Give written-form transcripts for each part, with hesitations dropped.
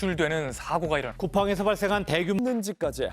유출되는 사고가 일어나. 쿠팡에서 발생한 대규모 는지까지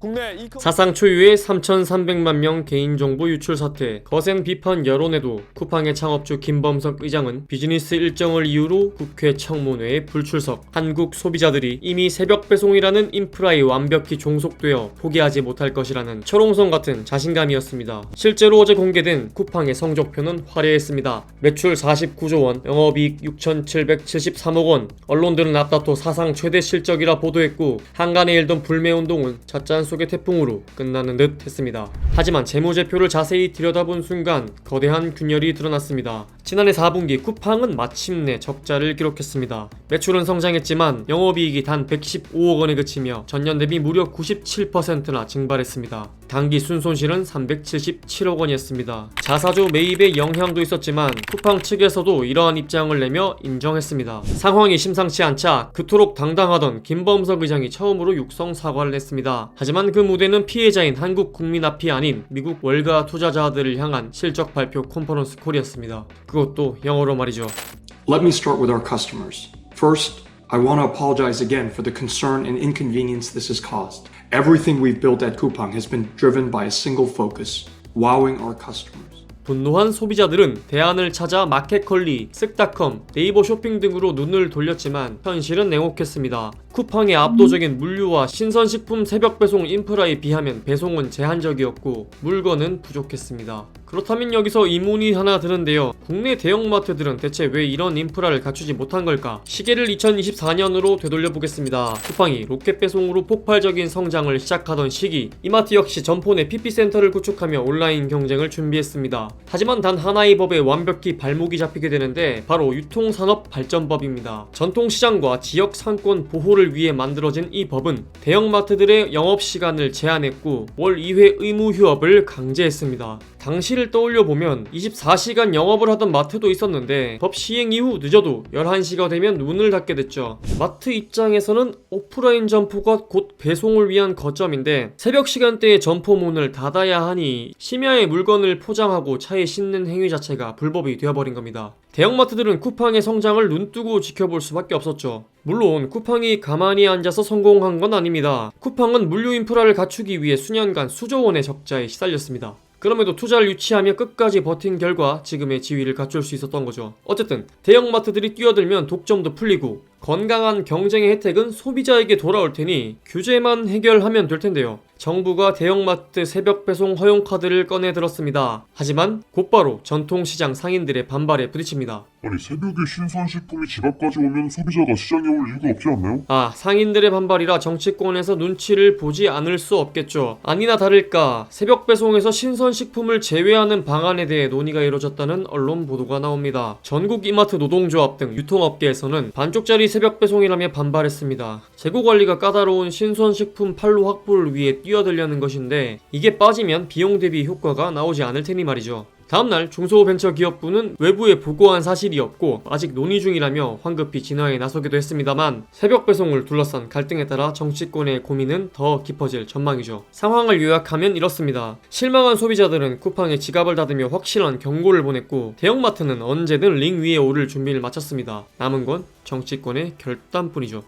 국내 사상 초유의 3,300만 명 개인정보 유출 사태, 거센 비판 여론에도 쿠팡의 창업주 김범석 의장은 비즈니스 일정을 이유로 국회 청문회에 불출석, 한국 소비자들이 이미 새벽 배송이라는 인프라에 완벽히 종속되어 포기하지 못할 것이라는 철옹성 같은 자신감이었습니다. 실제로 어제 공개된 쿠팡의 성적표는 화려했습니다. 매출 49조 원, 영업이익 6,773억 원, 언론들은 앞다퉈 사상 최대 실적이라 보도했고 한간에 일던 불매운동은 찻잔 속의 태풍으로 끝나는 듯 했습니다. 하지만 재무제표를 자세히 들여다본 순간 거대한 균열이 드러났습니다. 지난해 4분기 쿠팡은 마침내 적자를 기록했습니다. 매출은 성장했지만 영업이익이 단 115억 원에 그치며 전년 대비 무려 97%나 증발했습니다. 당기 순손실은 377억 원이었습니다. 자사주 매입에 영향도 있었지만 쿠팡 측에서도 이러한 입장을 내며 인정했습니다. 상황이 심상치 않자 그토록 당당하던 김범석 의장이 처음으로 육성 사과를 냈습니다. 하지만 그 무대는 피해자인 한국 국민 앞이 아닌 미국 월가 투자자들을 향한 실적 발표 컨퍼런스 콜이었습니다. 그것도 영어로 말이죠. Let me start with our customers. First, I want to apologize again for the concern and inconvenience this has caused. Everything we've built at Coupang has been driven by a single focus, wowing our customers. 분노한 소비자들은 대안을 찾아 마켓컬리, 쓱닷컴, 네이버 쇼핑 등으로 눈을 돌렸지만 현실은 냉혹했습니다. 쿠팡의 압도적인 물류와 신선식품 새벽 배송 인프라에 비하면 배송은 제한적이었고 물건은 부족했습니다. 그렇다면 여기서 의문이 하나 드는데요. 국내 대형마트들은 대체 왜 이런 인프라를 갖추지 못한 걸까? 시계를 2024년으로 되돌려보겠습니다. 쿠팡이 로켓 배송으로 폭발적인 성장을 시작하던 시기, 이마트 역시 점포 내 PP센터를 구축하며 온라인 경쟁을 준비했습니다. 하지만 단 하나의 법에 완벽히 발목이 잡히게 되는데 바로 유통산업발전법입니다. 전통시장과 지역 상권 보호를 위해 만들어진 이 법은 대형마트들의 영업시간을 제한했고 월 2회 의무 휴업을 강제했습니다. 당시를 떠올려보면 24시간 영업을 하던 마트도 있었는데 법 시행 이후 늦어도 11시가 되면 문을 닫게 됐죠. 마트 입장에서는 오프라인 점포가 곧 배송을 위한 거점인데 새벽 시간대에 점포 문을 닫아야 하니 심야에 물건을 포장하고 차에 싣는 행위 자체가 불법이 되어버린 겁니다. 대형마트들은 쿠팡의 성장을 눈뜨고 지켜볼 수밖에 없었죠. 물론 쿠팡이 가만히 앉아서 성공한 건 아닙니다. 쿠팡은 물류 인프라를 갖추기 위해 수년간 수조 원의 적자에 시달렸습니다. 그럼에도 투자를 유치하며 끝까지 버틴 결과 지금의 지위를 갖출 수 있었던 거죠. 어쨌든 대형마트들이 뛰어들면 독점도 풀리고 건강한 경쟁의 혜택은 소비자에게 돌아올 테니 규제만 해결하면 될 텐데요. 정부가 대형마트 새벽 배송 허용 카드를 꺼내 들었습니다. 하지만 곧바로 전통시장 상인들의 반발에 부딪힙니다. 아니 새벽에 신선식품이 집 앞까지 오면 소비자가 시장에 올 이유가 없지 않나요? 상인들의 반발이라 정치권에서 눈치를 보지 않을 수 없겠죠. 아니나 다를까 새벽 배송에서 신선식품을 제외하는 방안에 대해 논의가 이루어졌다는 언론 보도가 나옵니다. 전국 이마트 노동조합 등 유통업계에서는 반쪽짜리 새벽 배송이라며 반발했습니다. 재고관리가 까다로운 신선식품 판로 확보를 위해 뛰어들려는 것인데 이게 빠지면 비용 대비 효과가 나오지 않을 테니 말이죠. 다음날 중소벤처기업부는 외부에 보고한 사실이 없고 아직 논의 중이라며 황급히 진화에 나서기도 했습니다만 새벽 배송을 둘러싼 갈등에 따라 정치권의 고민은 더 깊어질 전망이죠. 상황을 요약하면 이렇습니다. 실망한 소비자들은 쿠팡에 지갑을 닫으며 확실한 경고를 보냈고 대형마트는 언제든 링 위에 오를 준비를 마쳤습니다. 남은 건 정치권의 결단뿐이죠.